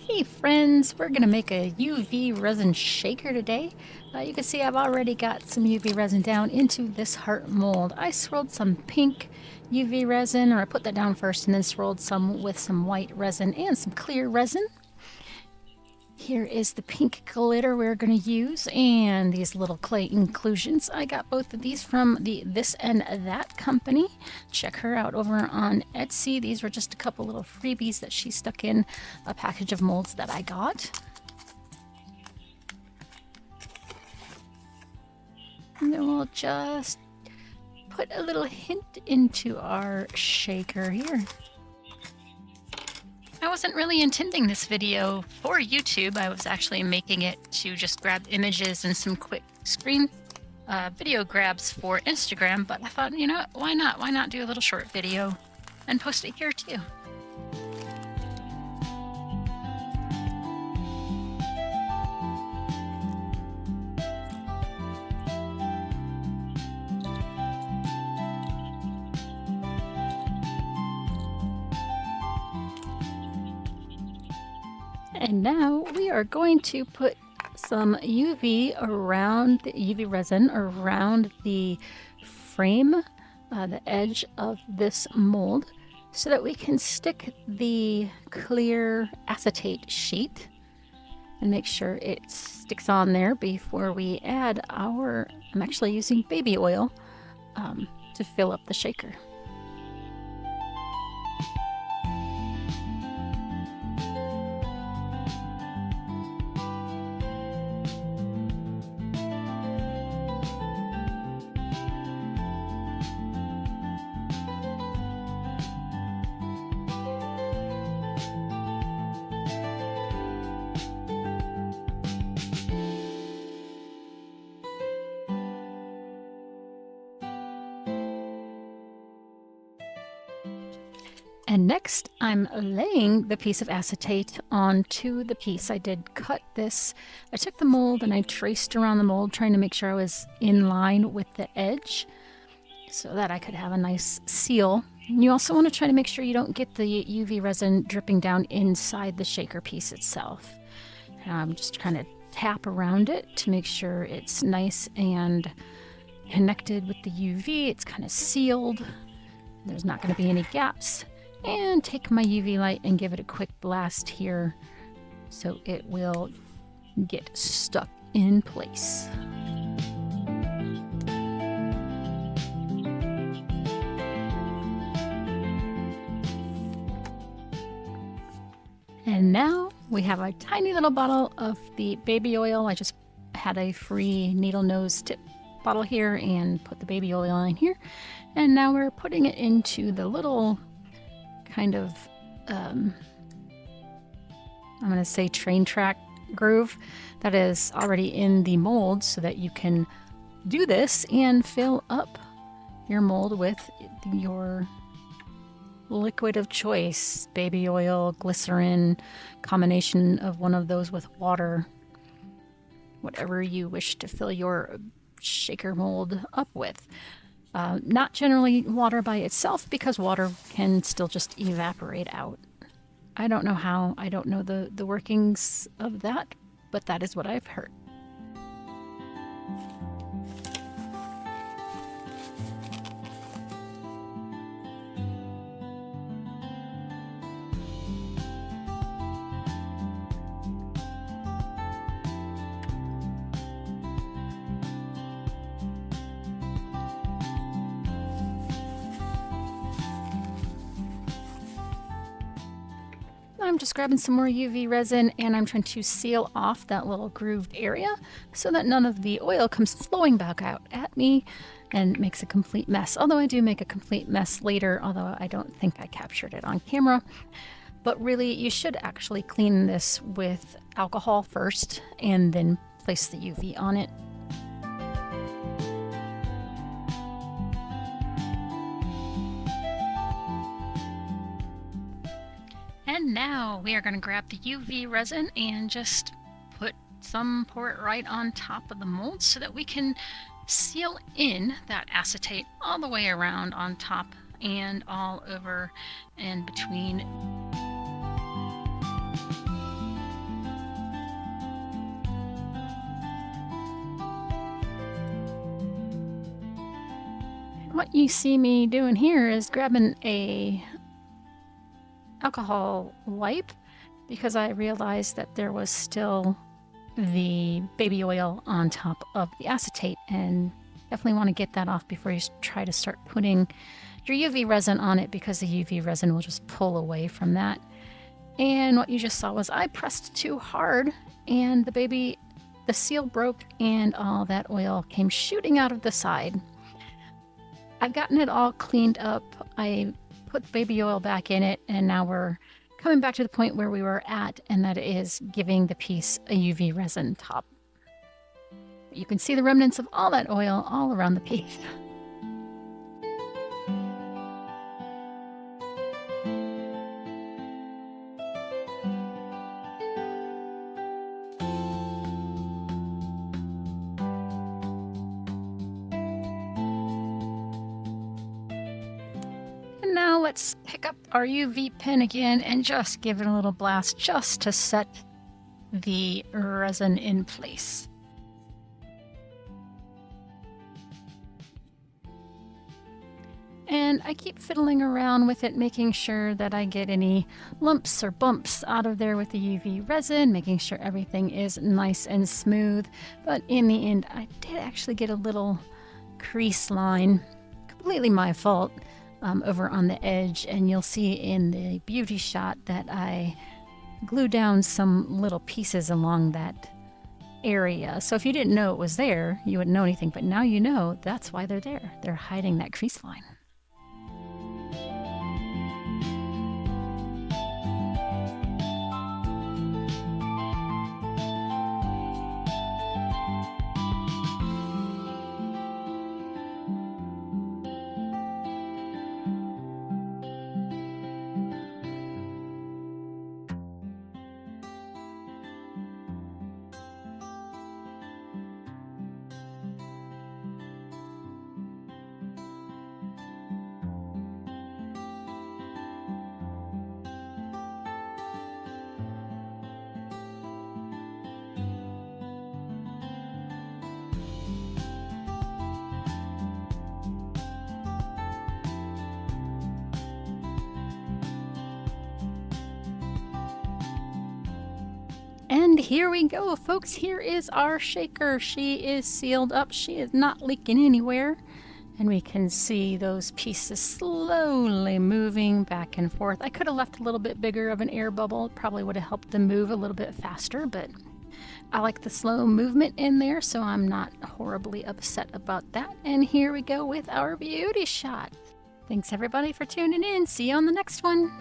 Hey friends, we're gonna make a UV resin shaker today. You can see I've already got some UV resin down into this heart mold. I swirled some pink UV resin, or I put that down first and then swirled some with some white resin and some clear resin. Here is the pink glitter we're going to use and these little clay inclusions. I got both of these from the This and That company. Check her out over on Etsy. These were just a couple little freebies that she stuck in a package of molds that I got. And then we'll just put a little hint into our shaker here. I wasn't really intending this video for YouTube. I was actually making it to just grab images and some quick screen video grabs for Instagram, but I thought, you know what, why not? Why not do a little short video and post it here too? And now we are going to put some UV around the UV resin around the frame, the edge of this mold, so that we can stick the clear acetate sheet and make sure it sticks on there before we add our, I'm actually using baby oil to fill up the shaker. And next, I'm laying the piece of acetate onto the piece. I did cut this. I took the mold and I traced around the mold, trying to make sure I was in line with the edge so that I could have a nice seal. And you also want to try to make sure you don't get the UV resin dripping down inside the shaker piece itself. I'm just trying to tap around it to make sure it's nice and connected with the UV. It's kind of sealed. There's not going to be any gaps. And take my UV light and give it a quick blast here so it will get stuck in place. And now we have a tiny little bottle of the baby oil. I just had a free needle nose tip bottle here and put the baby oil in here. And now we're putting it into the little kind of, I'm going to say train track groove that is already in the mold so that you can do this and fill up your mold with your liquid of choice, baby oil, glycerin, combination of one of those with water, whatever you wish to fill your shaker mold up with. Not generally water by itself, because water can still just evaporate out. I don't know how, I don't know the workings of that, but that is what I've heard. I'm just grabbing some more UV resin and I'm trying to seal off that little grooved area so that none of the oil comes flowing back out at me and makes a complete mess. Although I do make a complete mess later, although I don't think I captured it on camera. But really, you should actually clean this with alcohol first and then place the UV on it. And now we are going to grab the UV resin and just pour it right on top of the mold so that we can seal in that acetate all the way around on top and all over and between. what you see me doing here is grabbing a alcohol wipe because I realized that there was still the baby oil on top of the acetate, and definitely want to get that off before you try to start putting your UV resin on it, because the UV resin will just pull away from that. And what you just saw was I pressed too hard and the seal broke and all that oil came shooting out of the side. I've gotten it all cleaned up. I put baby oil back in it, and now we're coming back to the point where we were at, and that is giving the piece a UV resin top. You can see the remnants of all that oil all around the piece. And now let's pick up our UV pen again and just give it a little blast just to set the resin in place. And I keep fiddling around with it, making sure that I get any lumps or bumps out of there with the UV resin, making sure everything is nice and smooth. But in the end, I did actually get a little crease line, completely my fault, over on the edge. And you'll see in the beauty shot that I glued down some little pieces along that area. So if you didn't know it was there, you wouldn't know anything. But now you know that's why they're there. They're hiding that crease line. And here we go, folks. Here is our shaker. She is sealed up. She is not leaking anywhere. And we can see those pieces slowly moving back and forth. I could have left a little bit bigger of an air bubble. It probably would have helped them move a little bit faster, but I like the slow movement in there, so I'm not horribly upset about that. And here we go with our beauty shot. Thanks everybody for tuning in. See you on the next one.